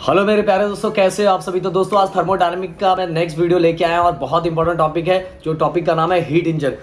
Hello मेरे प्यारे दोस्तों, कैसे हो आप सभी। तो दोस्तों आज थर्मोडायनामिक का मैं नेक्स्ट वीडियो लेके आया हूं और बहुत इंपॉर्टेंट टॉपिक है। जो टॉपिक का नाम है हीट इंजन।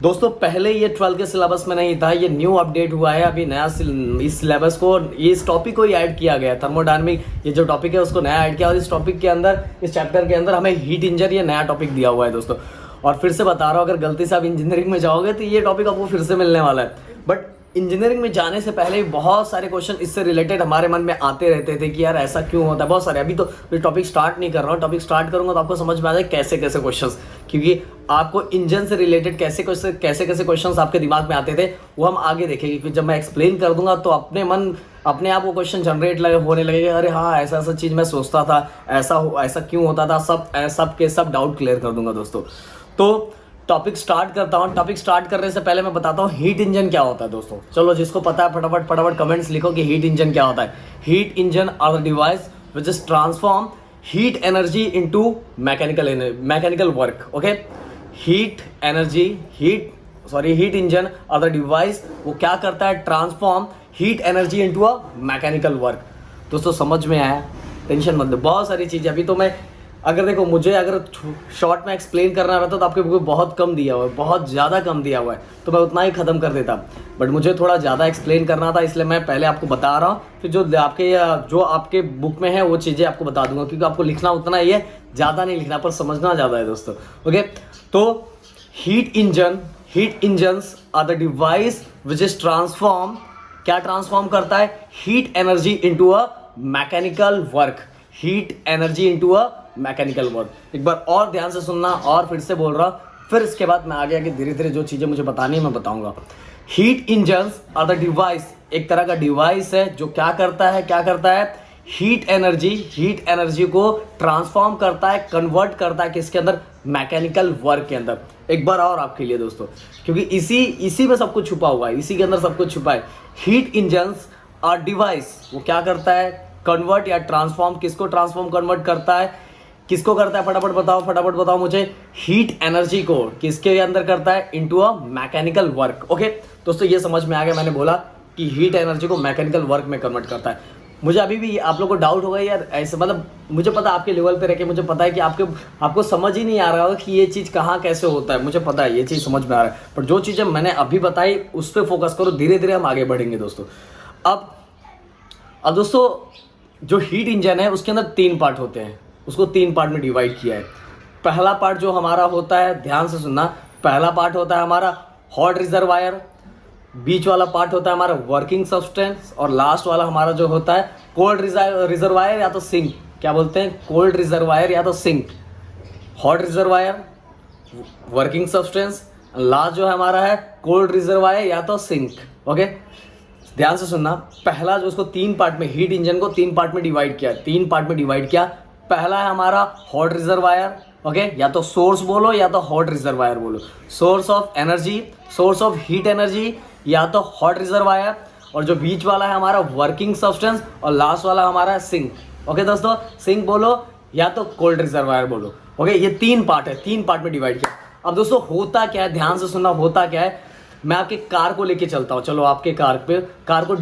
दोस्तों पहले ये 12 के सिलेबस में नहीं था, ये न्यू अपडेट हुआ है। अभी नया इस सिलेबस को, इस टॉपिक को ही ऐड किया गया है। थर्मोडायनामिक ये जो टॉपिक है उसको नया ऐड किया और इस टॉपिक के अंदर, इस चैप्टर के अंदर हमें हीट इंजन ये नया टॉपिक दिया हुआ है दोस्तों। और फिर से बता रहा हूँ, अगर गलती से आप इंजीनियरिंग में जाओगे तो ये टॉपिक आपको फिर से मिलने वाला है। बट इंजीनियरिंग में जाने से पहले बहुत सारे क्वेश्चन इससे रिलेटेड हमारे मन में आते रहते थे कि यार ऐसा क्यों होता है। बहुत सारे, अभी तो टॉपिक स्टार्ट नहीं कर रहा हूँ, टॉपिक स्टार्ट करूंगा तो आपको समझ में आ जाए कैसे कैसे क्वेश्चंस, क्योंकि आपको इंजन से रिलेटेड कैसे कैसे क्वेश्चंस आपके दिमाग में आते थे वो हम आगे देखेंगे। क्योंकि जब मैं एक्सप्लेन कर दूंगा तो अपने आप वो क्वेश्चन जनरेट होने लगेगा, अरे हाँ ऐसा ऐसा चीज़ मैं सोचता था, ऐसा क्यों होता था, सब के सब डाउट क्लियर कर दूंगा दोस्तों। तो टॉपिक स्टार्ट करता हूँ। टॉपिक स्टार्ट करने से पहले मैं बताता हूँ हीट इंजन क्या होता है दोस्तों। चलो जिसको पता है फटाफट कमेंट्स लिखो कि हीट इंजन क्या होता है। Heat engine are the device which is transform heat energy into mechanical work. Okay, heat engine are the device, वो क्या करता है, transform heat energy into a mechanical work. दोस्तों समझ में आया, टेंशन मत लो। बहुत सारी चीज़ें अभी तो मैं, अगर देखो मुझे अगर शॉर्ट में एक्सप्लेन करना रहता तो आपके बुक बहुत कम दिया हुआ है, बहुत ज़्यादा कम दिया हुआ है, तो मैं उतना ही ख़त्म कर देता। बट मुझे थोड़ा ज़्यादा एक्सप्लेन करना था, इसलिए मैं पहले आपको बता रहा हूँ, फिर जो आपके बुक में है वो चीज़ें आपको बता दूंगा। क्योंकि आपको लिखना उतना ही है, ज़्यादा नहीं लिखना, पर समझना ज़्यादा है दोस्तों। ओके, तो heat engines are the device which is transform, क्या ट्रांसफॉर्म करता है, heat energy into a mechanical work. Heat energy into a mechanical work. एक बार और ध्यान से सुनना, और फिर से बोल रहा हूँ, फिर इसके बाद मैं आगे धीरे धीरे जो चीज़ें मुझे बतानी है मैं बताऊंगा। Heat engines are the device, एक तरह का डिवाइस है जो क्या करता है, हीट एनर्जी को ट्रांसफॉर्म करता है, कन्वर्ट करता है किसके अंदर, मैकेनिकल वर्क के अंदर। एक बार और आपके लिए दोस्तों, क्योंकि इसी में सब कुछ छुपा हुआ है, इसी के अंदर सब कुछ छुपा है। हीट इंजन्स आर डिवाइस, वो क्या करता है, कन्वर्ट या ट्रांसफॉर्म, किसको ट्रांसफॉर्म कन्वर्ट करता है, किसको करता है, फटाफट बताओ मुझे। हीट एनर्जी को किसके अंदर करता है, into a mechanical work. Okay दोस्तों, ये समझ में आ गया। मैंने बोला कि हीट एनर्जी को मैकेनिकल वर्क में कन्वर्ट करता है। मुझे अभी भी आप लोगों को डाउट होगा यार ऐसे, मतलब मुझे पता है आपके लेवल पे रह के मुझे पता है कि आपको समझ ही नहीं आ रहा होगा कि ये चीज़ कहाँ कैसे होता है। मुझे पता है ये चीज़ समझ में आ रहा है, पर जो चीज़ें मैंने अभी बताई उस पर फोकस करो, धीरे धीरे हम आगे बढ़ेंगे दोस्तों। अब दोस्तों जो हीट इंजन है उसके अंदर 3 पार्ट होते हैं, उसको 3 पार्ट में डिवाइड किया है। पहला पार्ट जो हमारा होता है, ध्यान से सुनना, पहला पार्ट होता है हमारा हॉट रिजर्वायर, बीच वाला पार्ट होता है हमारा वर्किंग सब्सटेंस, और लास्ट वाला हमारा जो होता है कोल्ड रिजर्वायर या तो सिंक। क्या बोलते हैं, कोल्ड रिजर्वायर या तो सिंक। Hot reservoir, working substance, last जो है हमारा है कोल्ड रिजर्वायर या तो सिंक। ओके, ध्यान से सुनना, पहला जो उसको 3 पार्ट में, हीट इंजन को 3 पार्ट में डिवाइड किया। पहला है हमारा हॉट रिजर्वायर, ओके, या तो सोर्स बोलो या तो हॉट रिजर्वायर बोलो, source of energy, source of heat energy या तो हॉट रिजर्वायर। और जो बीच वाला है हमारा वर्किंग सब्सटेंस, और लास्ट वाला हमारा सिंक। ओके दोस्तों, सिंक बोलो या तो कोल्ड रिजर्वायर बोलो। ओके, ये 3 पार्ट है, 3 पार्ट में डिवाइड किया। अब दोस्तों होता क्या है, ध्यान से सुनना, होता क्या है, मैं आपके कार को लेके चलता हूँ। चलो आपके कार को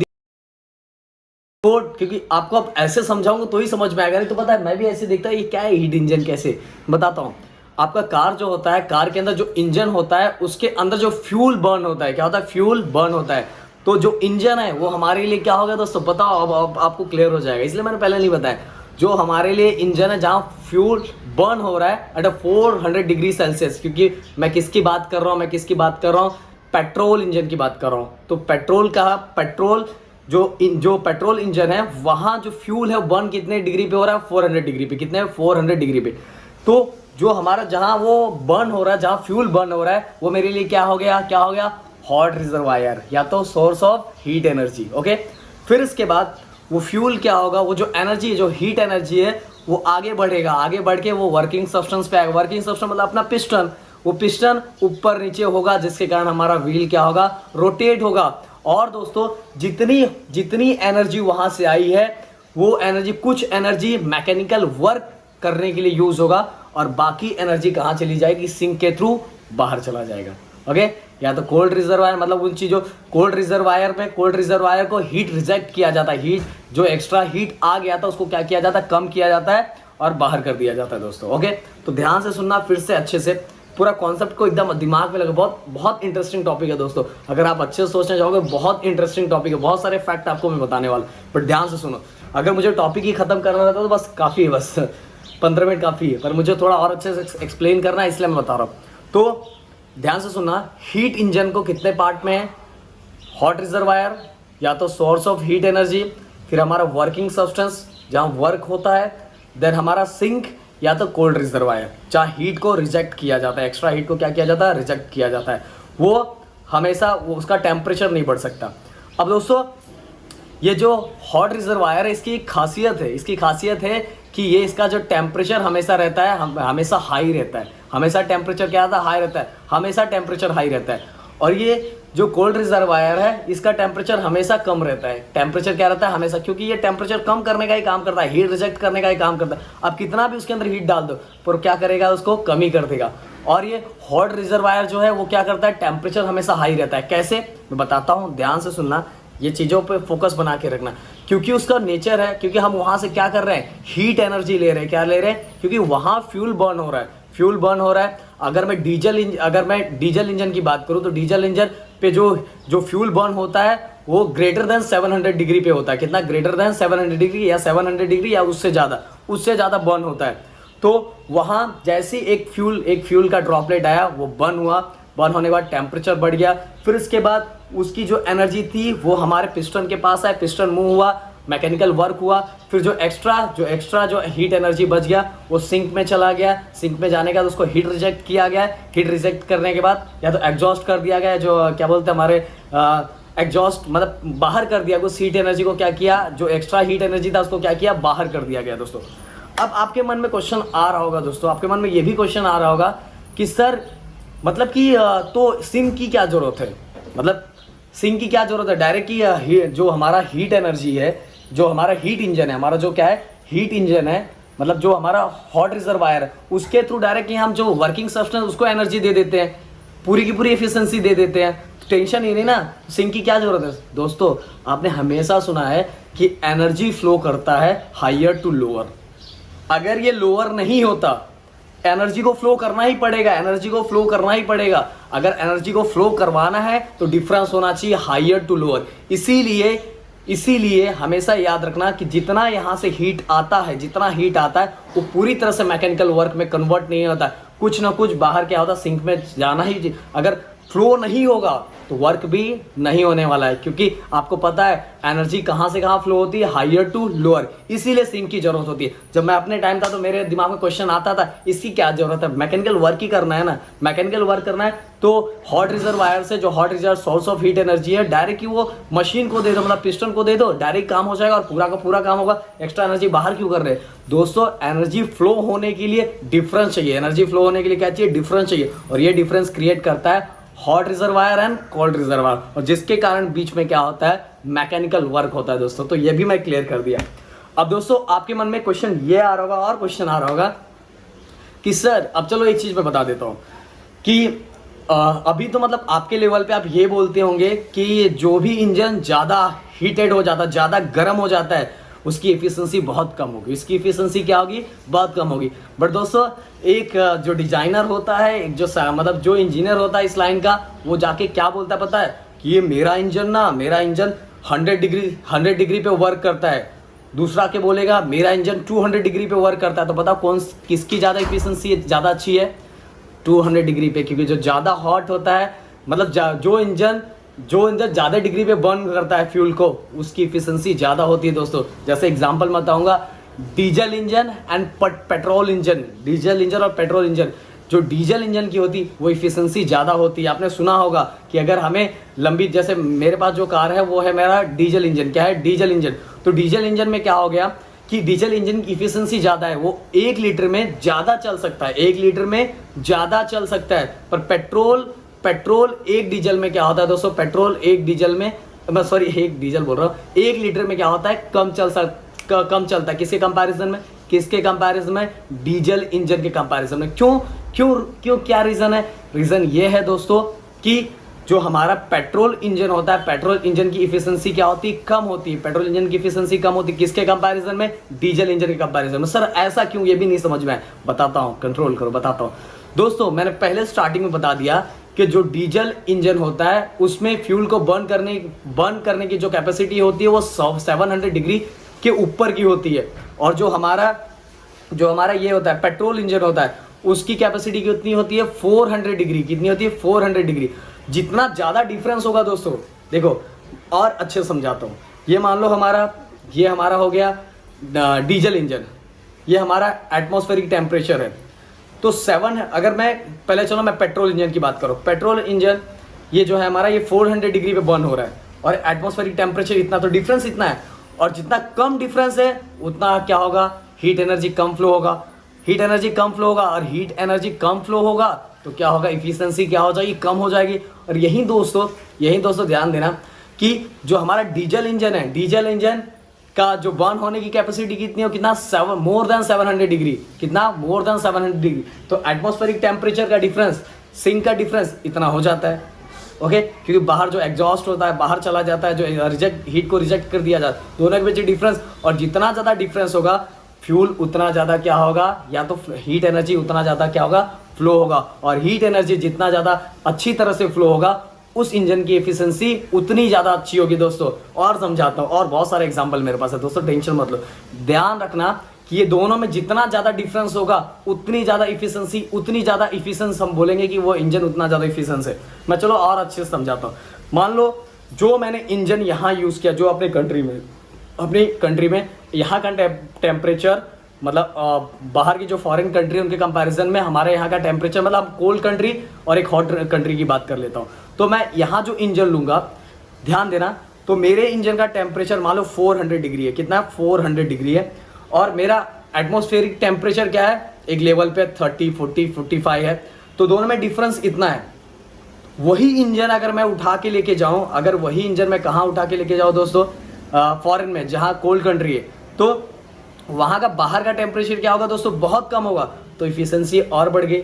क्योंकि आपको अब ऐसे समझाऊंगा तो ही समझ में आएगा, नहीं तो पता है मैं भी ऐसे देखता है ये क्या है हीट इंजन, कैसे बताता हूँ। आपका कार जो होता है, कार के अंदर जो इंजन होता है उसके अंदर जो फ्यूल बर्न होता है, क्या होता है, फ्यूल बर्न होता है। तो जो इंजन है वो हमारे लिए क्या होगा दोस्तों, बताओ, अब आपको क्लियर हो जाएगा, इसलिए मैंने पहले नहीं बताया। जो हमारे लिए इंजन है जहाँ फ्यूल बर्न हो रहा है एट 400 डिग्री सेल्सियस, क्योंकि मैं किसकी बात कर रहा हूँ, पेट्रोल इंजन की बात कर रहा हूँ। तो जो पेट्रोल इंजन है वहाँ जो फ्यूल है बर्न कितने डिग्री पे हो रहा है, 400 डिग्री पे। कितने, 400 डिग्री पे। तो जो हमारा जहाँ वो बर्न हो रहा है, जहाँ फ्यूल बर्न हो रहा है, वो मेरे लिए क्या हो गया, हॉट रिजर्वायर या तो source of heat energy. Okay, फिर इसके बाद वो फ्यूल क्या होगा, वो जो एनर्जी, जो हीट एनर्जी है वो आगे बढ़ेगा, आगे बढ़ के वो वर्किंग सब्सटेंस पे आएगा। वर्किंग सब्सटेंस मतलब अपना पिस्टन, वो पिस्टन ऊपर नीचे होगा, जिसके कारण हमारा व्हील क्या होगा, रोटेट होगा। और दोस्तों जितनी एनर्जी वहां से आई है वो एनर्जी, कुछ एनर्जी मैकेनिकल वर्क करने के लिए यूज होगा, और बाकी एनर्जी कहाँ चली जाएगी, सिंक के थ्रू बाहर चला जाएगा। ओके, या तो कोल्ड रिजर्वायर, मतलब उन चीज़ों कोल्ड रिजर्वायर में कोल्ड रिजर्वायर को हीट रिजेक्ट किया जाता है, हीट जो एक्स्ट्रा हीट आ गया था उसको क्या किया जाता है, कम किया जाता है और बाहर कर दिया जाता है दोस्तों। ओके, तो ध्यान से सुनना फिर से अच्छे से, पूरा कॉन्सेप्ट को एकदम दिमाग में लगा। बहुत बहुत इंटरेस्टिंग टॉपिक है दोस्तों, अगर आप अच्छे से सोचना चाहोगे बहुत इंटरेस्टिंग टॉपिक है, बहुत सारे फैक्ट आपको मैं बताने वाला, बट ध्यान से सुनो। अगर मुझे टॉपिक ही खत्म करना रहता तो बस काफ़ी है, बस 15 मिनट काफ़ी है, पर मुझे थोड़ा और अच्छे से एक्सप्लेन करना है इसलिए मैं बता रहा हूँ। तो ध्यान से सुनना, हीट इंजन को कितने पार्ट में है, हॉट रिजर्वायर या तो सोर्स ऑफ हीट एनर्जी, फिर हमारा वर्किंग सब्सटेंस जहाँ वर्क होता है, देन हमारा सिंक या तो कोल्ड रिजर्वायर जहाँ हीट को रिजेक्ट किया जाता है, एक्स्ट्रा हीट को क्या किया जाता है, रिजेक्ट किया जाता है। वो हमेशा उसका टेम्परेचर नहीं बढ़ सकता। अब दोस्तों ये जो हॉट रिजर्वायर है इसकी खासियत है कि ये इसका जो टेम्परेचर हमेशा रहता है, हमेशा हाई रहता है, हमेशा टेम्परेचर क्या रहता है, हाई रहता है, हमेशा टेम्परेचर हाई रहता है। और ये जो कोल्ड रिजर्वायर है इसका टेम्परेचर हमेशा कम रहता है, टेम्परेचर क्या रहता है हमेशा, क्योंकि ये टेम्परेचर कम करने का ही काम करता है, हीट रिजेक्ट करने का ही काम करता है। अब कितना भी उसके अंदर हीट डाल दो पर क्या करेगा, उसको कम ही कर देगा। और ये हॉट रिजर्वायर जो है वो क्या करता है, टेम्परेचर हमेशा हाई रहता है। कैसे, मैं बताता हूँ, ध्यान से सुनना, ये चीज़ों पे फोकस बना के रखना, क्योंकि उसका नेचर है, क्योंकि हम वहाँ से क्या कर रहे हैं, हीट एनर्जी ले रहे हैं। क्या ले रहे हैं, क्योंकि वहाँ फ्यूल बर्न हो रहा है, फ्यूल बर्न हो रहा है। अगर मैं डीजल इंजन की बात करूँ तो डीजल इंजन पे जो फ्यूल बर्न होता है वो ग्रेटर देन 700 डिग्री पे होता है। कितना, ग्रेटर देन 700 डिग्री या 700 डिग्री या उससे ज़्यादा बर्न होता है। तो वहाँ जैसे एक फ्यूल का ड्रॉपलेट आया, वो बर्न हुआ, बर्न होने के बाद टेम्परेचर बढ़ गया, फिर इसके बाद उसकी जो एनर्जी थी वो हमारे पिस्टन के पास है, पिस्टन मूव हुआ, मैकेनिकल वर्क हुआ, फिर जो एक्स्ट्रा जो हीट एनर्जी बच गया वो सिंक में चला गया, सिंक में जाने के बाद उसको हीट रिजेक्ट किया गया, हीट रिजेक्ट करने के बाद या तो एग्जॉस्ट कर दिया गया, जो क्या बोलते हैं हमारे एग्जॉस्ट, मतलब बाहर कर दिया, उस हीट एनर्जी को क्या किया, जो एक्स्ट्रा हीट एनर्जी था उसको क्या किया, बाहर कर दिया गया दोस्तों। अब आपके मन में क्वेश्चन आ रहा होगा दोस्तों, आपके मन में ये भी क्वेश्चन आ रहा होगा कि सर मतलब कि तो सिंक की क्या ज़रूरत है, मतलब सिंक की क्या ज़रूरत है, डायरेक्ट की जो हमारा हीट एनर्जी है, जो हमारा हीट इंजन है, हमारा जो क्या है हीट इंजन है, मतलब जो हमारा हॉट रिजर्वायर है, उसके थ्रू डायरेक्टली हम जो वर्किंग सब्सटेंस उसको एनर्जी दे देते हैं, पूरी की पूरी एफिशिएंसी दे देते हैं, टेंशन ही नहीं ना, सिंक की क्या ज़रूरत है दोस्तों। आपने हमेशा सुना है कि एनर्जी फ्लो करता है हायर टू लोअर, अगर ये लोअर नहीं होता, एनर्जी को फ्लो करना ही पड़ेगा, अगर एनर्जी को फ्लो करवाना है तो डिफरेंस होना चाहिए हायर टू लोअर। इसीलिए हमेशा याद रखना कि जितना यहाँ से हीट आता है वो पूरी तरह से मैकेनिकल वर्क में कन्वर्ट नहीं होता, कुछ ना कुछ बाहर क्या होता है, सिंक में जाना ही, अगर फ्लो नहीं होगा तो वर्क भी नहीं होने वाला है, क्योंकि आपको पता है एनर्जी कहाँ से कहाँ फ्लो होती है, हायर टू लोअर, इसीलिए सिंक की जरूरत होती है। जब मैं अपने टाइम था तो मेरे दिमाग में क्वेश्चन आता था इसकी क्या जरूरत है, मैकेनिकल वर्क ही करना है ना, मैकेनिकल वर्क करना है तो हॉट रिजर्वायर से, जो hot reserve source of heat energy है, डायरेक्ट वो मशीन को दे दो, मतलब पिस्टन को दे दो, डायरेक्ट काम हो जाएगा और पूरा का पूरा काम होगा, एक्स्ट्रा एनर्जी बाहर क्यों कर रहे हैं दोस्तों। एनर्जी फ्लो होने के लिए डिफरेंस चाहिए, एनर्जी फ्लो होने के लिए क्या चाहिए, डिफरेंस चाहिए, और ये डिफरेंस क्रिएट करता है hot reservoir and cold reservoir, और जिसके कारण बीच में क्या होता है, मैकेनिकल वर्क होता है दोस्तों। तो ये भी मैं क्लियर कर दिया। अब दोस्तों आपके मन में क्वेश्चन ये आ रहा होगा, और क्वेश्चन आ रहा होगा कि सर, अब चलो एक चीज मैं बता देता हूँ कि अभी तो मतलब आपके लेवल पे आप ये बोलते होंगे कि जो भी इंजन ज़्यादा हीटेड हो जाता है, ज़्यादा गर्म हो जाता है, उसकी एफिशिएंसी बहुत कम होगी, इसकी एफिशिएंसी क्या होगी, बहुत कम होगी। बट दोस्तों एक जो डिजाइनर होता है, एक जो मतलब जो इंजीनियर होता है इस लाइन का, वो जाके क्या बोलता है पता है, कि ये मेरा इंजन 100 डिग्री पे वर्क करता है, दूसरा के बोलेगा मेरा इंजन 200 डिग्री पे वर्क करता है। तो बताओ किसकी ज़्यादा एफिशिएंसी ज़्यादा अच्छी है, 200 डिग्री पे, क्योंकि जो ज़्यादा हॉट होता है, मतलब जो इंजन ज़्यादा डिग्री पे बर्न करता है फ्यूल को, उसकी एफिशिएंसी ज़्यादा होती है दोस्तों। जैसे एग्जांपल बताऊंगा, diesel engine and petrol engine, diesel engine और पेट्रोल इंजन, जो डीजल इंजन की होती वो एफिशिएंसी ज़्यादा होती है। आपने सुना होगा कि अगर हमें लंबी, जैसे मेरे पास जो कार है वो है मेरा डीजल इंजन, क्या है, डीजल इंजन। तो डीजल इंजन में क्या हो गया कि डीजल इंजन की एफिशिएंसी ज़्यादा है, वो 1 लीटर में ज़्यादा चल सकता है, 1 लीटर में ज़्यादा चल सकता है। पर पेट्रोल एक डीजल में क्या होता है दोस्तों, पेट्रोल एक डीजल में, मैं सॉरी एक डीजल बोल रहा हूँ, 1 लीटर में क्या होता है, कम चलता है। किसके कंपैरिजन में, डीजल इंजन के कंपैरिजन में। क्यों क्या रीज़न है, रीज़न ये है दोस्तों कि जो हमारा पेट्रोल इंजन होता है, पेट्रोल इंजन की इफिशिएंसी क्या होती है, कम होती है। पेट्रोल इंजन की इफिशिएंसी कम होती है किसके कंपैरिजन में, डीजल इंजन के कंपैरिजन में। सर ऐसा क्यों, ये भी नहीं समझ में आया, बताता हूँ, कंट्रोल करो, बताता हूँ दोस्तों। मैंने पहले स्टार्टिंग में बता दिया कि जो डीजल इंजन होता है उसमें फ्यूल को बर्न करने की जो कैपेसिटी होती है वो 700 डिग्री के ऊपर की होती है। और जो हमारा ये होता है पेट्रोल इंजन होता है उसकी कैपेसिटी कितनी होती है, 400 डिग्री। कितनी होती है, 400 डिग्री। जितना ज़्यादा डिफरेंस होगा दोस्तों, देखो और अच्छे समझाता हूँ। ये मान लो ये हमारा हो गया डीजल इंजन, ये हमारा एटमॉस्फेरिक टेम्परेचर है। तो 7, अगर मैं पहले चलो मैं पेट्रोल इंजन की बात करूँ, पेट्रोल इंजन ये जो है हमारा ये 400 डिग्री पे बर्न हो रहा है और एटमॉस्फेरिक टेम्परेचर इतना, तो डिफरेंस इतना है। और जितना कम डिफरेंस है उतना क्या होगा, हीट एनर्जी कम फ्लो होगा। हीट एनर्जी कम फ्लो होगा और हीट एनर्जी कम फ्लो होगा तो क्या होगा, इफिशिएंसी क्या हो जाएगी, कम हो जाएगी। और यही दोस्तों ध्यान देना कि जो हमारा डीजल इंजन है, डीजल इंजन का जो बर्न होने की कैपेसिटी कितनी हो, कितना, मोर देन 700 डिग्री। कितना, मोर देन 700 डिग्री। तो एटमॉस्फेरिक टेम्परेचर का डिफरेंस, सिंक का डिफरेंस इतना हो जाता है। ओके, क्योंकि बाहर जो एग्जॉस्ट होता है बाहर चला जाता है, जो हीट को रिजेक्ट कर दिया जाता है, दोनों के बीच डिफरेंस। और जितना ज़्यादा डिफरेंस होगा फ्यूल उतना ज़्यादा क्या होगा, या तो हीट एनर्जी उतना ज़्यादा क्या होगा, फ्लो होगा। और हीट एनर्जी जितना ज़्यादा अच्छी तरह से फ्लो होगा उस इंजन की एफिशिएंसी उतनी ज़्यादा अच्छी होगी दोस्तों। और समझाता हूँ, और बहुत सारे एग्जाम्पल मेरे पास है दोस्तों, टेंशन मत लो। ध्यान रखना कि ये दोनों में जितना ज़्यादा डिफरेंस होगा उतनी ज़्यादा इफिशिएंसी, उतनी ज़्यादा इफिशिएंस हम बोलेंगे कि वो इंजन उतना ज़्यादा इफिशिएंस है। मैं चलो और अच्छे से समझाता हूँ। मान लो जो मैंने इंजन यहाँ यूज़ किया, जो अपनी कंट्री में यहाँ का टेम्परेचर, मतलब बाहर की जो फॉरेन कंट्री उनके कंपैरिजन में हमारे यहाँ का टेम्परेचर, मतलब कोल्ड कंट्री और एक हॉट कंट्री की बात कर लेता हूँ। तो मैं यहाँ जो इंजन लूँगा, ध्यान देना, तो मेरे इंजन का टेम्परेचर मान लो 400 डिग्री है। कितना, 400 डिग्री है। और मेरा एटमॉस्फेरिक टेम्परेचर क्या है, एक लेवल पे 30, 40, 45 है। तो दोनों में डिफरेंस इतना है। वही इंजन अगर मैं उठा के लेके जाऊँ, अगर वही इंजन मैं कहाँ उठा के लेके जाऊँ दोस्तों, फॉरेन में जहाँ कोल्ड कंट्री है, तो वहाँ का बाहर का टेम्परेचर क्या होगा दोस्तों, बहुत कम होगा। तो इफिशिएंसी और बढ़ गई।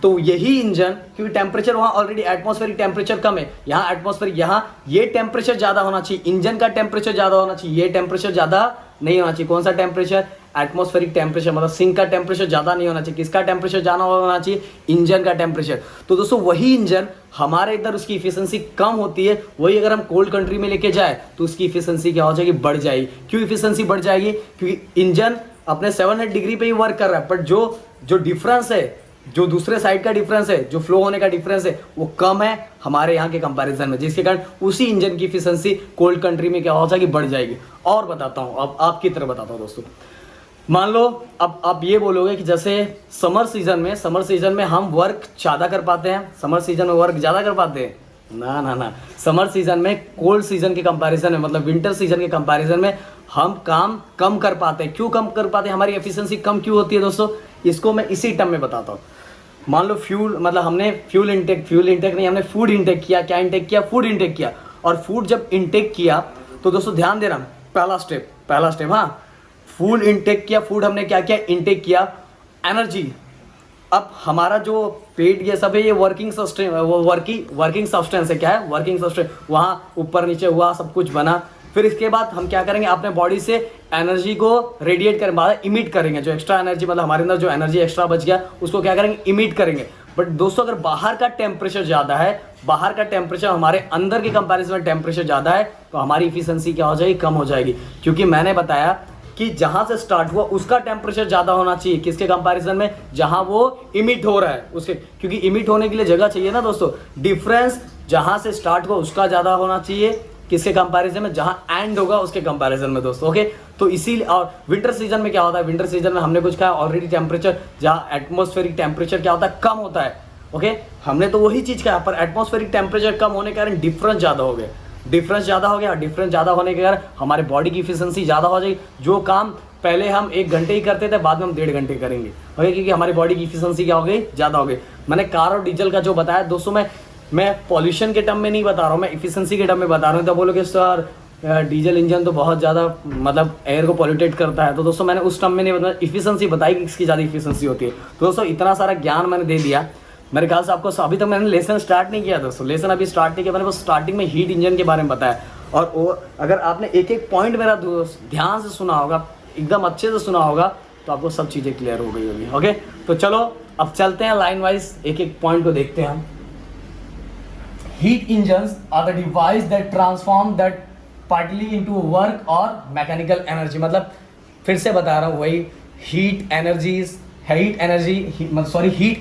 तो यही इंजन, क्योंकि टेम्परेचर वहाँ ऑलरेडी एटमॉस्फेरिक टेम्परेचर कम है, यहाँ एटमॉस्फेरिक, यहाँ ये टेम्परेचर ज़्यादा होना चाहिए, इंजन का टेम्परेचर ज़्यादा होना चाहिए, ये टेम्परेचर ज़्यादा नहीं होना चाहिए। कौन सा टेम्परेचर, एटमॉस्फेरिक टेम्परेचर, मतलब सिंक का टेम्परेचर ज़्यादा नहीं होना चाहिए। किसका टेम्परेचर ज़्यादा होना चाहिए, इंजन का टेम्परेचर। तो दोस्तों वही इंजन हमारे इधर उसकी इफिशिएंसी कम होती है, वही अगर हम कोल्ड कंट्री में लेके जाए तो उसकी इफिशिएंसी क्या हो जाएगी, बढ़ जाएगी। क्यों इफिशिएंसी बढ़ जाएगी, क्योंकि इंजन अपने 700 डिग्री पे ही वर्क कर रहा है, बट जो डिफरेंस है, जो दूसरे साइड का डिफरेंस है, जो फ्लो होने का डिफरेंस है, वो कम है हमारे यहाँ के कंपैरिजन में, जिसके कारण उसी इंजन की एफिशिएंसी कोल्ड कंट्री में क्या हो जाएगी, बढ़ जाएगी। और बताता हूँ, अब आपकी तरह बताता हूँ दोस्तों। मान लो अब आप ये बोलोगे कि जैसे समर सीजन में हम वर्क ज़्यादा कर पाते हैं, समर सीजन में वर्क ज़्यादा कर पाते हैं, ना। समर सीजन में कोल्ड सीजन के कंपैरिजन में, मतलब विंटर सीजन के कंपैरिजन में हम काम कम कर पाते हैं। क्यों कम कर पाते हैं, हमारी एफिशिएंसी कम क्यों होती है दोस्तों, इसको मैं इसी टर्म में बताता हूँ। मान लो फ्यूल, मतलब हमने फ्यूल इंटेक नहीं, हमने फूड इंटेक किया। क्या इंटेक किया, फूड इंटेक किया। और फूड जब इंटेक किया तो दोस्तों ध्यान देना, पहला स्टेप, हाँ, फूड इंटेक किया, फूड हमने क्या किया, इंटेक किया, एनर्जी। अब हमारा जो पेट ये सब है, ये वर्किंग सब्सटेंस है। क्या है, वर्किंग सब्सटेंस। वहाँ ऊपर नीचे हुआ, सब कुछ बना। फिर इसके बाद हम क्या करेंगे, अपने बॉडी से एनर्जी को रेडिएट करेंगे, बाद इमिट करेंगे। जो एक्स्ट्रा एनर्जी, मतलब हमारे अंदर जो एनर्जी एक्स्ट्रा बच गया, उसको क्या करेंगे, इमिट करेंगे। बट दोस्तों अगर बाहर का टेम्परेचर ज़्यादा है, बाहर का टेम्परेचर हमारे अंदर के कंपैरिजन में टेम्परेचर ज़्यादा है, तो हमारी इफिशिएंसी क्या हो जाएगी, कम हो जाएगी। क्योंकि मैंने बताया कि जहाँ से स्टार्ट हुआ उसका टेम्परेचर ज़्यादा होना चाहिए, किसके कंपैरिजन में, जहाँ वो इमिट हो रहा है उसके। क्योंकि इमिट होने के लिए जगह चाहिए ना दोस्तों। डिफरेंस जहाँ से स्टार्ट हुआ उसका ज़्यादा होना चाहिए, किसके कंपैरिजन में, जहाँ एंड होगा उसके कंपैरिजन में दोस्तों। ओके, तो इसीलिए। और विंटर सीजन में क्या होता है, विंटर सीजन में हमने कुछ कहा ऑलरेडी, टेम्परेचर, जहाँ एटमॉस्फेरिक टेम्परेचर क्या होता है, कम होता है। ओके, हमने तो वही चीज़ कहा, पर एटमॉस्फेरिक टेम्परेचर कम होने के कारण डिफरेंस ज़्यादा हो गया। डिफरेंस ज़्यादा होने के कारण हमारे बॉडी की इफिशिएंसी ज़्यादा हो जाएगी। जो काम पहले हम 1 घंटे ही करते थे, बाद में हम 1.5 घंटे करेंगे। ओके, क्योंकि हमारी बॉडी की इफिशिएंसी क्या हो गई, ज़्यादा हो गई। मैंने कार और डीजल का जो बताया दोस्तों, मैं पॉल्यूशन के टर्म में नहीं बता रहा हूँ, मैं इफिशिएंसी के टर्म में बता रहा हूँ। तो बोलोगे सर डीजल इंजन तो बहुत ज़्यादा, मतलब एयर को पॉल्यूटेट करता है। तो दोस्तों मैंने उस टर्म में नहीं बताया, इफिशिएंसी बताई कि इसकी ज़्यादा इफिशिएंसी होती है। तो दोस्तों इतना सारा ज्ञान मैंने दे दिया, मेरे ख्याल से आपको अभी तक मैंने लेसन स्टार्ट नहीं किया दोस्तों, लेसन अभी स्टार्ट नहीं किया मैंने, बस स्टार्टिंग में हीट इंजन के बारे में बताया। और वो अगर आपने एक एक पॉइंट मेरा ध्यान से सुना होगा, एकदम अच्छे से सुना होगा, तो आपको सब चीज़ें क्लियर हो गई होगी। ओके, तो चलो अब चलते हैं लाइन वाइज, एक एक पॉइंट को देखते हैं हम। Heat engines are the device that transform that partly into work और मैकेनिकल एनर्जी। मतलब फिर से बता रहा हूँ वही, heat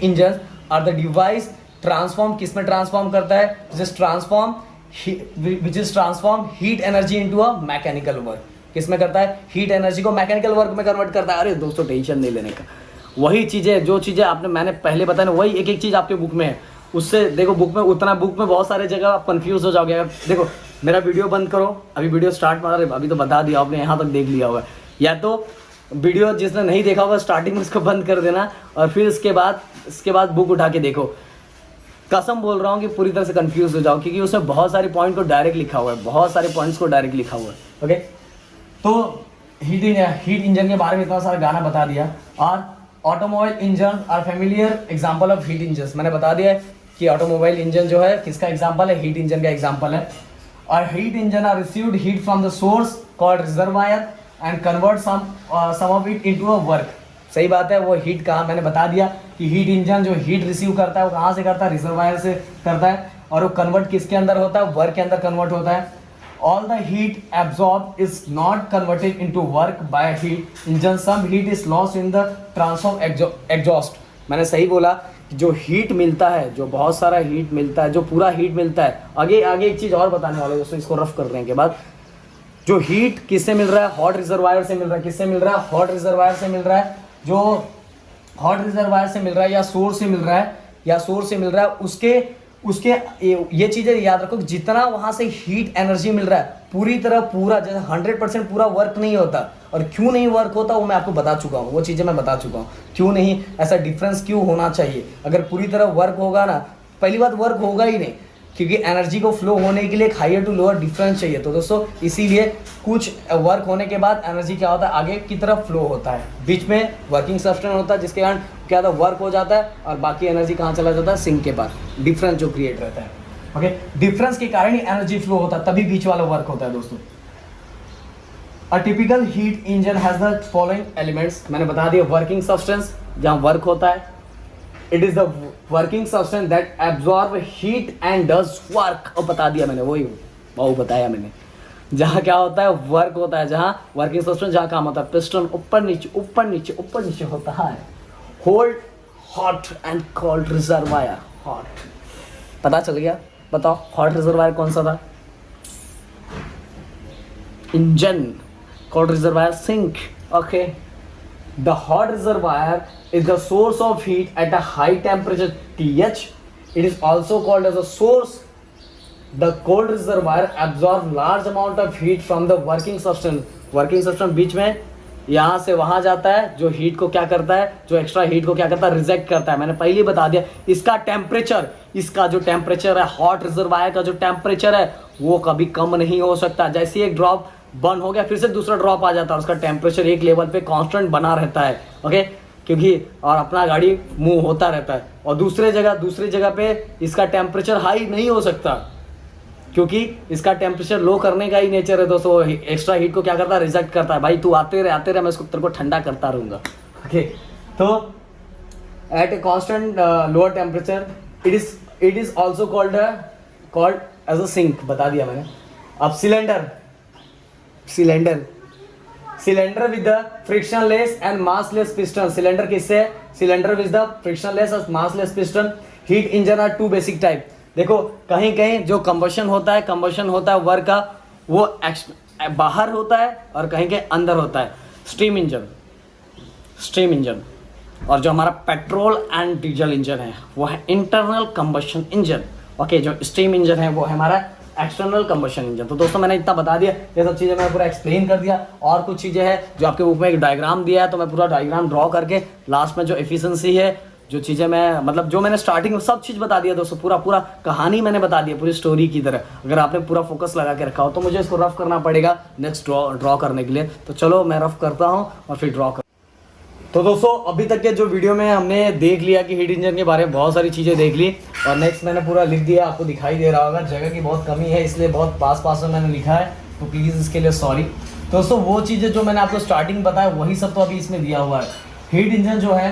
engine are the device transform, किस में ट्रांसफॉर्म करता है, which is transform heat energy into a mechanical work. किस में करता है, हीट एनर्जी को मैकेनिकल वर्क में कन्वर्ट करता है। अरे दोस्तों टेंशन नहीं लेने का, वही चीज़ें जो चीज़ें मैंने पहले बताया ना, वही एक एक चीज़ आपके बुक में है। उससे देखो बुक में बहुत सारे जगह आप कंफ्यूज हो जाओगे। देखो मेरा वीडियो बंद करो, अभी वीडियो स्टार्ट मार, अभी तो बता दिया आपने, यहाँ तक देख लिया होगा, या तो वीडियो जिसने नहीं देखा होगा स्टार्टिंग में उसको बंद कर देना और फिर इसके बाद बुक उठा के देखो। कसम बोल रहा हूँ कि पूरी तरह से कंफ्यूज हो जाओ, क्योंकि उसमें बहुत सारे पॉइंट को डायरेक्ट लिखा हुआ है, बहुत सारे पॉइंट्स को डायरेक्ट लिखा हुआ है। ओके, तो हीट इंजन के बारे में इतना सारा गाना बता दिया। और automobile engine are familiar example of heat engine, मैंने बता दिया है कि ऑटोमोबाइल इंजन जो है किसका एग्जाम्पल है, हीट इंजन का एग्जाम्पल है। और heat engine are received heat from the source called reservoir and convert some of it into a work. सही बात है, वो हीट कहाँ, मैंने बता दिया कि हीट इंजन जो हीट रिसीव करता है वो कहाँ से करता है, रिजर्वायर से करता है, और वो कन्वर्ट किसके अंदर होता है, वर्क के अंदर कन्वर्ट होता है। All the heat absorb is not converted into work by heat engine, some heat is lost in the transform exhaust. मैंने सही बोला, जो हीट मिलता है, जो बहुत सारा हीट मिलता है, जो पूरा हीट मिलता है, आगे एक चीज़ और बताने वाले दोस्तों, इसको रफ करने के बाद, जो हीट किससे मिल रहा है, हॉट रिजर्वायर से मिल रहा है। किससे मिल रहा है, हॉट रिजर्वायर से मिल रहा है। जो हॉट रिजर्वायर से मिल रहा है या सोर्स से मिल रहा है, उसके ये चीज़ें याद रखो, जितना वहाँ से हीट एनर्जी मिल रहा है पूरा जैसे 100% पूरा वर्क नहीं होता। और क्यों नहीं वर्क होता वो मैं आपको बता चुका हूँ, वो चीज़ें मैं बता चुका हूँ, क्यों नहीं, ऐसा डिफरेंस क्यों होना चाहिए। अगर पूरी तरह वर्क होगा ना, पहली बात वर्क होगा ही नहीं, क्योंकि एनर्जी को फ्लो होने के लिए एक हायर टू लोअर डिफरेंस चाहिए। तो दोस्तों इसीलिए कुछ वर्क होने के बाद एनर्जी क्या होता है, आगे की तरफ फ्लो होता है, बीच में वर्किंग सब्सटेंस होता है, जिसके कारण क्या होता है, वर्क हो जाता है और बाकी एनर्जी कहाँ चला जाता है, सिंक के पास, डिफरेंस जो क्रिएट रहता है। ओके, डिफरेंस के कारण ही एनर्जी फ्लो होता है, तभी बीच वाला वर्क होता है दोस्तों। A typical heat engine has the following elements, मैंने बता दिया, वर्किंग सब्सटेंस जहाँ वर्क होता है, it is the working substance that absorb heat and does work, और बता दिया मैंने, वही बहुत बताया मैंने, जहाँ क्या होता है, वर्क होता है, जहाँ वर्किंग सब्सटेंस, जहाँ काम होता है, पिस्टन ऊपर नीचे होता है। Hold hot and cold reservoir, hot पता चल गया, बताओ हॉट रिजर्वायर कौन सा था, engine, cold reservoir sink. Okay, the hot reservoir is the source of heat at a high temperature TH. It is also called as a source. The cold reservoir absorbs large amount of heat from the working substance. Working substance बीच में यहाँ से वहाँ जाता है, जो heat को क्या करता है, जो एक्स्ट्रा हीट को क्या करता है, रिजेक्ट करता है। मैंने पहले ही बता दिया, इसका जो टेम्परेचर है, हॉट रिजर्वायर का जो टेम्परेचर है वो कभी कम नहीं हो सकता। जैसे ही एक ड्रॉप बर्न हो गया फिर से दूसरा ड्रॉप आ जाता है, उसका टेम्परेचर एक लेवल पे कांस्टेंट बना रहता है। ओके, क्योंकि और अपना गाड़ी मूव होता रहता है, और दूसरी जगह पे इसका टेम्परेचर हाई नहीं हो सकता, क्योंकि इसका टेम्परेचर लो करने का ही नेचर है दोस्तों। एक्स्ट्रा हीट को क्या करता है, रिजेक्ट करता है। भाई तू आते रहे, मैं इसको तेरे को ठंडा करता रहूँगा। ओके, तो at a constant lower temperature it is also called as a sink, बता दिया मैंने। अब cylinder with the frictionless and massless piston, cylinder किससे, सिलेंडर विद द फ्रिक्शनलेस और massless piston. Heat engine are two basic type. देखो कहीं जो combustion होता है वर्क का, वो बाहर होता है और कहीं अंदर होता है। स्टीम इंजन और जो हमारा पेट्रोल एंड डीजल इंजन है वो है इंटरनल कंबशन इंजन। ओके, जो स्टीम इंजन है वो है हमारा एक्सटर्नल कंबशन इंजन। तो दोस्तों मैंने इतना बता दिया, ये सब चीज़ें मैंने पूरा एक्सप्लेन कर दिया। और कुछ चीज़ें हैं जो आपके बुक में एक डायग्राम दिया है, तो मैं पूरा डायग्राम ड्रॉ करके लास्ट में जो एफिशिएंसी है, जो चीज़ें मैं मतलब जो मैंने स्टार्टिंग में सब चीज़ बता दिया दोस्तों, पूरा कहानी मैंने बता दी पूरी स्टोरी की तरह। अगर आपने पूरा फोकस लगा के रखा हो तो मुझे इसको रफ करना पड़ेगा नेक्स्ट ड्रॉ करने के लिए। तो चलो मैं रफ करता हूँ और फिर ड्रॉ कर। तो दोस्तों अभी तक के जो वीडियो में हमने देख लिया कि हीट इंजन के बारे में बहुत सारी चीज़ें देख ली, और नेक्स्ट मैंने पूरा लिख दिया, आपको दिखाई दे रहा होगा, जगह की बहुत कमी है इसलिए बहुत पास में मैंने लिखा है, तो प्लीज़ इसके लिए सॉरी। दोस्तों वो चीज़ें जो मैंने आपको स्टार्टिंग बताया वही सब तो अभी इसमें दिया हुआ है। हीट इंजन जो है,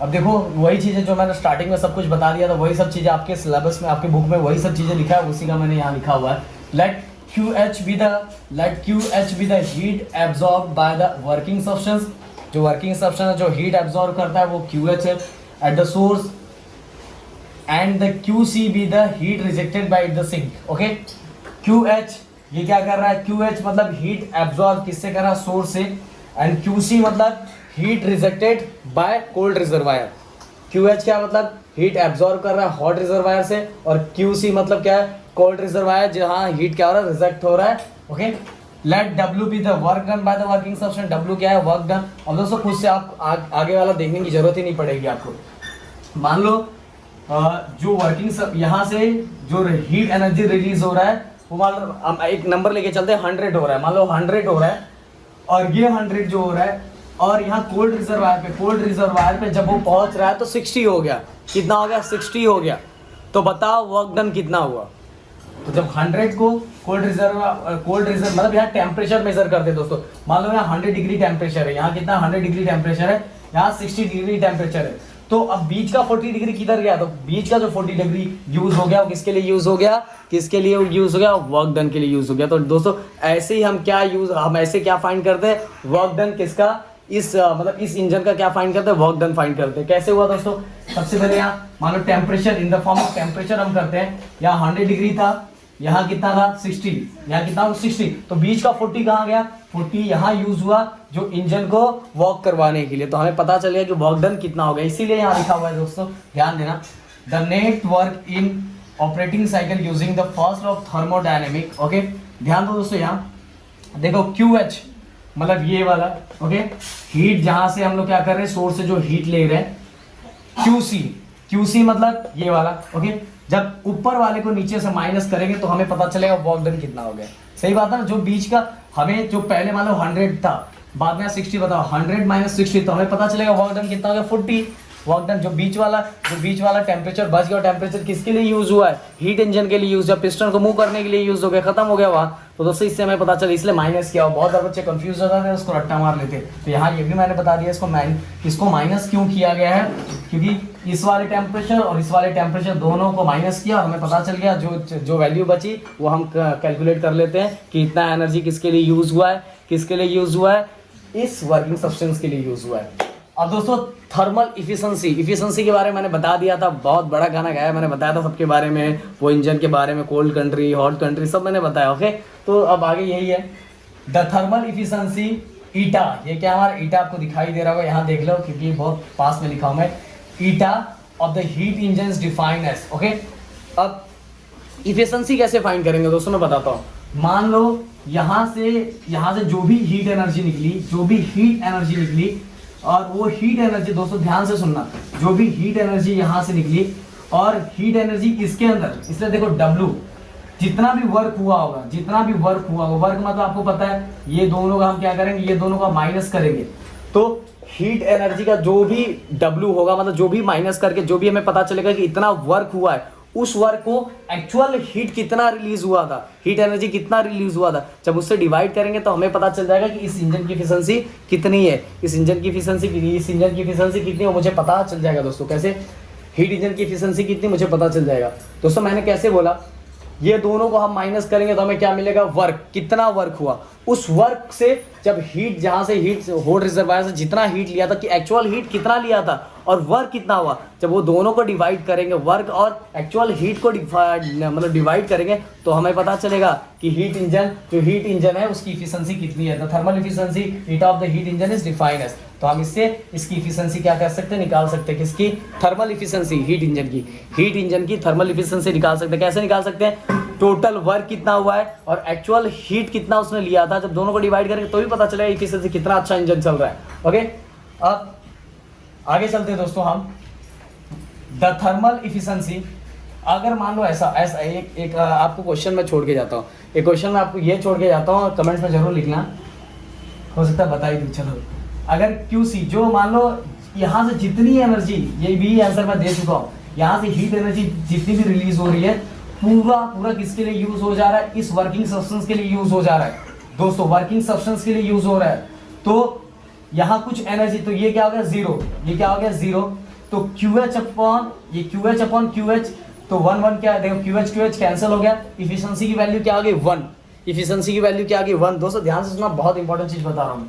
अब देखो वही चीज़ें जो मैंने स्टार्टिंग में सब कुछ बता दिया था, वही सब चीज़ें आपके सिलेबस में, आपके बुक में वही सब चीज़ें लिखा है, उसी का मैंने यहाँ लिखा हुआ है। Let QH be the heat absorbed by the working substance। जो वर्किंग सब्सटेंस है जो हीट एब्जॉर्ब करता है वो QH है at the source, and the QC be the heat rejected by the sink। Okay, QH ये क्या कर रहा है, QH मतलब हीट एब्जॉर्ब किससे कर रहा है, सोर्स से, एंड QC मतलब heat rejected by cold reservoir. QH क्या मतलब हीट एब्जॉर्ब कर रहा है हॉट रिजर्वायर से, और QC मतलब क्या है, कोल्ड रिजर्वायर जहाँ हीट क्या हो रहा है, रिजेक्ट हो रहा है। Okay, let W be the work done by the working substance. W क्या है, वर्क डन। और दोस्तों खुद से आप आगे वाला देखने की जरूरत ही नहीं पड़ेगी आपको। मान लो जो वर्किंग सब यहाँ से जो हीट एनर्जी रिलीज हो रहा है वो, मान लो हम एक नंबर लेके चलते हैं, 100 हो रहा है, मान लो 100 हो रहा है, और ये 100 जो हो रहा है, और यहाँ कोल्ड रिजर्वायर पे जब वो पहुंच रहा है तो 60 हो गया। कितना हो गया, 60 हो गया। तो बताओ वर्क डन कितना हुआ। तो जब 100 को कोल्ड रिजर्व मतलब यहाँ टेम्परेचर मेजर करते हैं दोस्तों। मान लो यहाँ 100 डिग्री टेम्परेचर है, यहाँ कितना 100 डिग्री टेम्परेचर है, यहाँ 60 डिग्री टेम्परेचर है। तो अब बीच का 40 डिग्री किधर गया, तो बीच का जो 40 डिग्री यूज हो गया वो किसके लिए यूज हो गया, यूज हो गया, वर्क डन के लिए यूज हो गया। तो दोस्तों ऐसे ही हम ऐसे क्या फाइंड करते हैं, वर्क डन किसका, मतलब इस इंजन का क्या फाइंड करते हैं, वर्क डन फाइंड करते हैं। कैसे हुआ दोस्तों, सबसे पहले यहाँ मान low temperature in the form of temperature हम करते हैं। यहाँ 100 डिग्री था, यहाँ कितना था 60, यहाँ कितना 60, तो बीच का 40 कहाँ गया, 40 यहाँ यूज हुआ जो इंजन को वर्क करवाने के लिए। तो हमें पता चल गया कि वर्क डन कितना हो गया, इसीलिए यहाँ लिखा हुआ है दोस्तों, ध्यान देना, the net work in operating cycle using the first law of thermodynamic. Okay, ध्यान दो दोस्तों, यहाँ देखो QH मतलब ये वाला, ओके, हीट जहां से हम लोग क्या कर रहे हैं, सोर्स से जो हीट ले रहे हैं। QC मतलब ये वाला, ओके, जब ऊपर वाले को नीचे से माइनस करेंगे तो हमें पता चलेगा वर्क डन कितना हो गया। सही बात है ना, जो बीच का हमें जो पहले मान लो 100 था, बाद में 60 बताओ, 100 माइनस 60, तो हमें पता चलेगा वर्क डन कितना हो गया, 40 वर्क डन। जो बीच वाला टेम्परेचर बच गया, टेम्परेचर किसके लिए यूज हुआ है, हीट इंजन के लिए यूज हुआ, पिस्टन को मूव करने के लिए यूज हो गया, खत्म हो गया वहाँ। तो दोस्तों इससे हमें पता चला, इसलिए माइनस किया। बहुत सारे बच्चे कंफ्यूज हो जाते हैं, उसको रट्टा मार लेते हैं। तो यहाँ ये भी मैंने बता दिया, इसको माइनस क्यों किया गया है, क्योंकि इस वाले टेम्परेचर और इस वाले टेम्परेचर दोनों को माइनस किया, हमें पता चल गया जो वैल्यू बची वो हम कैलकुलेट कर लेते हैं कि इतना एनर्जी किसके लिए यूज हुआ है, इस वर्किंग सब्सटेंस के लिए यूज हुआ है। अब दोस्तों थर्मल इफिशिएंसी के बारे में मैंने बता दिया था, बहुत बड़ा गाना गाया मैंने, बताया था सबके बारे में, वो इंजन के बारे में, कोल्ड कंट्री हॉट कंट्री सब मैंने बताया। ओके, तो अब आगे यही है, द थर्मल इफिशिएंसी ईटा। ये क्या हमारा ईटा आपको दिखाई दे रहा होगा, यहाँ देख लो क्योंकि बहुत पास में लिखा हूँ मैं, eta of the heat engine defined as. Okay, अब इफिशिएंसी कैसे फाइंड करेंगे दोस्तों, मैं बताता हूँ। मान लो यहाँ से जो भी हीट एनर्जी निकली, और वो हीट एनर्जी दोस्तों ध्यान से सुनना, जो भी हीट एनर्जी यहाँ से निकली और हीट एनर्जी इसके अंदर, इसलिए देखो W जितना भी वर्क हुआ होगा, वर्क मतलब आपको पता है, ये दोनों का हम क्या करेंगे, ये दोनों का माइनस करेंगे। तो हीट एनर्जी का जो भी W होगा, मतलब जो भी माइनस करके जो भी हमें पता चलेगा कि इतना वर्क हुआ है, उस वर्क को एक्चुअल हीट कितना रिलीज हुआ था, हीट एनर्जी कितना रिलीज हुआ था, जब उससे डिवाइड करेंगे तो हमें पता चल जाएगा कि इस इंजन की एफिशिएंसी कितनी है, इस इंजन की एफिशिएंसी कितनी है, मुझे पता चल जाएगा दोस्तों। कैसे, हीट इंजन की एफिशिएंसी कितनी मुझे पता चल जाएगा दोस्तों। मैंने कैसे बोला, ये दोनों को हम माइनस करेंगे तो हमें क्या मिलेगा, वर्क, कितना वर्क हुआ। उस वर्क से जब हीट, जहां से हीट हॉट रिजर्वायर से जितना हीट लिया था, कि एक्चुअल हीट कितना लिया था और वर्क कितना हुआ, जब वो दोनों को डिवाइड करेंगे, वर्क और एक्चुअल हीट को मतलब डिवाइड करेंगे, तो हमें पता चलेगा कि हीट इंजन है उसकी इफिशिएंसी कितनी है। The thermal efficiency heat of the heat engine is defined as. तो हम इससे इसकी इफिशिएंसी क्या कर सकते हैं, निकाल सकते हैं, किसकी, थर्मल इफिशिएंसी, हीट इंजन की थर्मल इफिशिएंसी निकाल सकते हैं। कैसे निकाल सकते हैं, टोटल वर्क कितना हुआ है और एक्चुअल हीट कितना उसने लिया था, जब दोनों को डिवाइड करेंगे तो भी पता चलेगा इफिशिएंसी कितना अच्छा इंजन चल रहा है। ओके, अब आगे चलते हैं दोस्तों हम, द थर्मल इफिशिएंसी। अगर मान लो ऐसा एक आपको क्वेश्चन में छोड़ के जाता हूँ, एक क्वेश्चन में आपको ये छोड़ के जाता हूँ, कमेंट्स में जरूर लिखना, हो सकता है बता ही दूँ। चलो अगर QC जो मान लो यहाँ से जितनी एनर्जी, ये भी आंसर मैं दे चुका हूँ, यहाँ से हीट एनर्जी जितनी भी रिलीज हो रही है पूरा किसके लिए यूज हो जा रहा है, इस वर्किंग सब्सटेंस के लिए यूज हो जा रहा है दोस्तों, वर्किंग सब्सटेंस के लिए यूज हो रहा है। तो यहाँ कुछ एनर्जी, तो ये क्या हो गया 0, ये क्या हो गया 0, तो QH अपॉन ये QH अपॉन QH, तो 1 क्या देखो, QH कैंसिल हो गया, इफिशिएंसी की वैल्यू क्या आ गई 1, इफिशिएंसी की वैल्यू क्या आ गई 1। दोस्तों ध्यान से सुनना, बहुत इंपॉर्टेंट चीज बता रहा हूँ।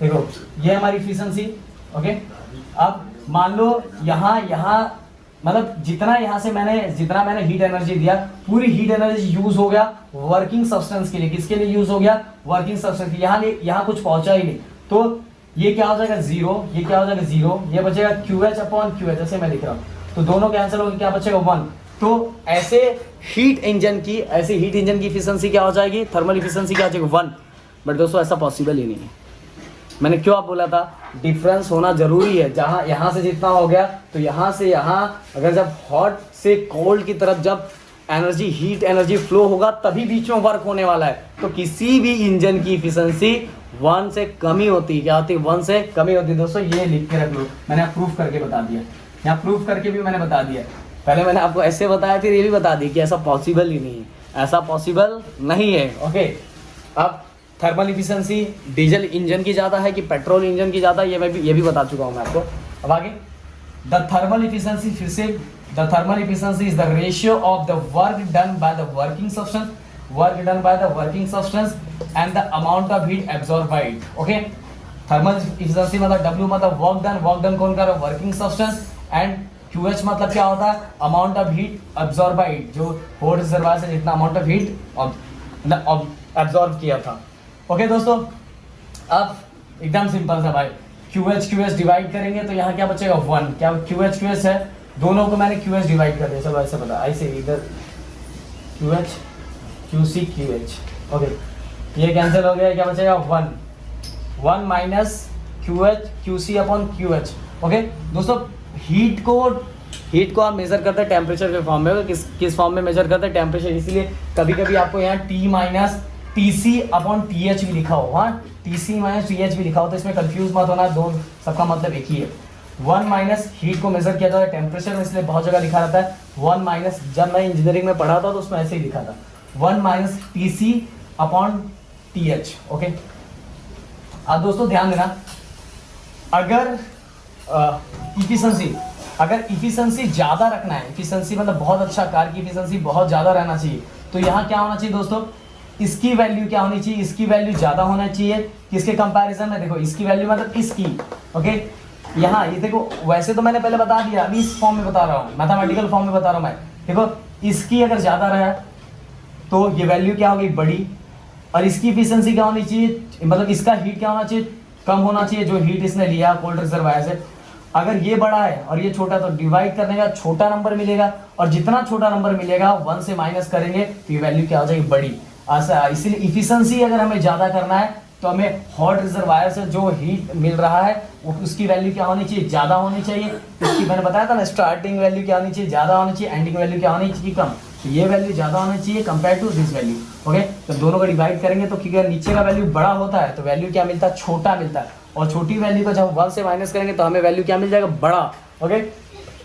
देखो ये हमारी इफिशिएंसी, ओके। अब मान लो यहाँ मतलब जितना मैंने हीट एनर्जी दिया, पूरी हीट एनर्जी यूज हो गया वर्किंग सब्सटेंस के लिए। किसके लिए यूज हो गया, वर्किंग सब्सटेंस के। यहाँ कुछ पहुंचा ही नहीं, तो ये क्या हो जाएगा 0, ये क्या हो जाएगा 0, ये बचेगा QH अपॉन QH, जैसे मैं लिख रहा हूँ, तो दोनों कैंसिल होकर क्या बचेगा 1। तो ऐसे हीट इंजन की इफिशिएंसी क्या हो जाएगी, थर्मल इफिशिएंसी क्या हो जाएगी 1। बट दोस्तों ऐसा पॉसिबल ही नहीं है। मैंने क्यों आप बोला था डिफरेंस होना जरूरी है, जहां यहाँ से जितना हो गया तो यहाँ से यहाँ, अगर जब हॉट से कोल्ड की तरफ जब हीट एनर्जी फ्लो होगा तभी बीच में वर्क होने वाला है। तो किसी भी इंजन की इफिशिएंसी 1 से कमी होती है, क्या होती है 1 से कमी होती है। दोस्तों ये लिख के रख लो, मैंने प्रूफ करके बता दिया, यहाँ प्रूफ करके भी मैंने बता दिया। पहले मैंने आपको ऐसे बताया, फिर ये भी बता दी कि ऐसा पॉसिबल ही नहीं है, ऐसा पॉसिबल नहीं है, ओके। अब थर्मल इफिशिएंसी डीजल इंजन की ज़्यादा है कि पेट्रोल इंजन की ज़्यादा, ये भी बता चुका हूँ मैं आपको। अब आगे द थर्मल इफिशिएंसी, फिर से the thermal efficiency is the ratio of the work done by the working substance and the amount of heat absorb by it, okay. Thermal efficiency मतलब W मतलब वर्क डन कौन कर रहा है, working substance, and QH मतलब क्या होता है, amount of heat absorb by it, जो हॉट रिजर्वायर से जितना अमाउंट ऑफ हीट एब्जॉर्ब किया था, ओके दोस्तों। अब एकदम सिंपल सा भाई, QH डिवाइड करेंगे तो यहाँ क्या बचेगा 1, क्या QH है, दोनों को मैंने QH डिवाइड कर दिया, चलो ऐसे बता, ऐसे इधर QH QC QH, ओके, ये कैंसिल हो गया, क्या बचेगा 1 minus QC upon QH, okay दोस्तों। हीट को आप मेजर करते हैं टेम्परेचर के फॉर्म में, किस फॉर्म में मेजर करते हैं, टेम्परेचर। इसीलिए कभी कभी आपको यहाँ T minus TC upon TH भी लिखा हो, हाँ TC माइनस TH भी लिखा हो, तो इसमें कंफ्यूज मत होना, दो सबका मतलब एक ही है। 1 माइनस हीट को मेजर किया जाता है टेम्परेचर में, इसलिए बहुत जगह लिखा रहता है 1 माइनस, जब मैं इंजीनियरिंग में पढ़ा था तो उसमें ऐसे ही लिखा था 1 minus TC upon TH, okay. अब दोस्तों ध्यान देना, अगर इफिशिएंसी ज़्यादा रखना है, इफिशिएंसी मतलब बहुत अच्छा, कार की इफिशिएंसी बहुत ज़्यादा रहना चाहिए, तो यहाँ क्या होना चाहिए दोस्तों, इसकी वैल्यू क्या होनी चाहिए, इसकी वैल्यू ज़्यादा होना चाहिए। किसके कंपैरिजन में, देखो इसकी वैल्यू मतलब इसकी, ओके। यहाँ ये देखो, वैसे तो मैंने पहले बता दिया, अभी इस फॉर्म में बता रहा हूँ, मैथमेटिकल फॉर्म में बता रहा हूँ मैं। देखो इसकी अगर ज़्यादा रहा तो ये वैल्यू क्या होगी बड़ी, और इसकी इफिशिएंसी क्या होनी चाहिए, मतलब इसका हीट क्या होना चाहिए, कम होना चाहिए, जो हीट इसने लिया कोल्ड रिजर्वायर से। अगर ये बड़ा है और ये छोटा, तो डिवाइड करने का छोटा नंबर मिलेगा, और जितना छोटा नंबर मिलेगा 1 से माइनस करेंगे तो ये वैल्यू क्या हो जाएगी बड़ी। ऐसा, इसलिए इफिशिएंसी अगर हमें ज़्यादा करना है तो हमें हॉट रिजर्वायर से जो हीट मिल रहा है उसकी वैल्यू क्या होनी चाहिए, ज़्यादा होनी चाहिए। इसकी मैंने बताया था ना, स्टार्टिंग वैल्यू क्या होनी चाहिए, ज़्यादा होनी चाहिए, एंडिंग वैल्यू क्या होनी चाहिए, कम। तो ये वैल्यू ज़्यादा होनी चाहिए compare to this value, okay. तो दोनों को डिवाइड करेंगे तो क्योंकि नीचे का वैल्यू बड़ा होता है तो वैल्यू क्या मिलता है, छोटा मिलता है, और छोटी वैल्यू को जब 1 से माइनस करेंगे तो हमें वैल्यू क्या मिल जाएगा, बड़ा, ओके।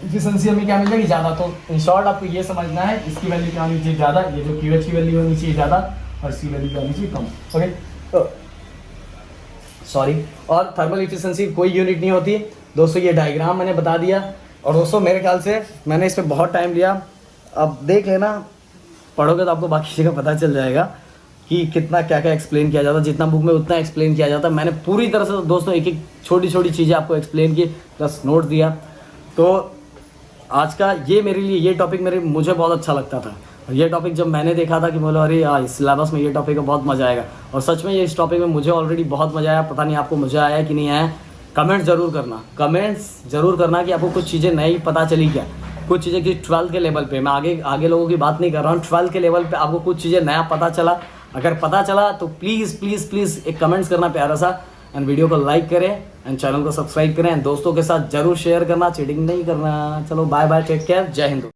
इफिशिएंसी हमें क्या मिल जाएगी, ज़्यादा। तो इन शॉर्ट आपको ये समझना है, इसकी वैल्यू क्या होनी चाहिए ज़्यादा, ये जो QH की वैल्यू होनी चाहिए ज़्यादा, और इसकी वैल्यू क्या होनी चाहिए कम, ओके। तो सॉरी, और थर्मल इफिशिएंसी कोई यूनिट नहीं होती दोस्तों, ये डायग्राम मैंने बता दिया। और दोस्तों मेरे ख्याल से मैंने इस पर बहुत टाइम लिया, अब देख लेना, पढ़ोगे तो आपको बाकी जगह पता चल जाएगा कि कितना क्या क्या एक्सप्लेन किया जाता है। जितना बुक में उतना एक्सप्लेन किया जाता है, मैंने पूरी तरह से दोस्तों एक एक छोटी छोटी चीज़ें आपको एक्सप्लेन की, प्लस नोट दिया। तो आज का ये मेरे लिए, ये टॉपिक मुझे बहुत अच्छा लगता था, और ये टॉपिक जब मैंने देखा था कि बोलो अरे यार इस सिलेबस में ये टॉपिक है, बहुत मज़ा आएगा। और सच में ये इस टॉपिक में मुझे ऑलरेडी बहुत मज़ा आया, पता नहीं आपको मज़ा आया कि नहीं आया। कमेंट्स ज़रूर करना कि आपको कुछ चीज़ें नई पता चली क्या, कुछ चीज़ें कि 12th के लेवल पे, मैं आगे लोगों की बात नहीं कर रहा हूँ, 12th के लेवल पे आपको कुछ चीज़ें नया पता चला। अगर पता चला तो प्लीज़ एक कमेंट्स करना प्यारा सा, एंड वीडियो को लाइक करें, एंड चैनल को सब्सक्राइब करें, एंड दोस्तों के साथ जरूर शेयर करना, चीटिंग नहीं करना। चलो बाय बाय, टेक केयर, जय हिंद।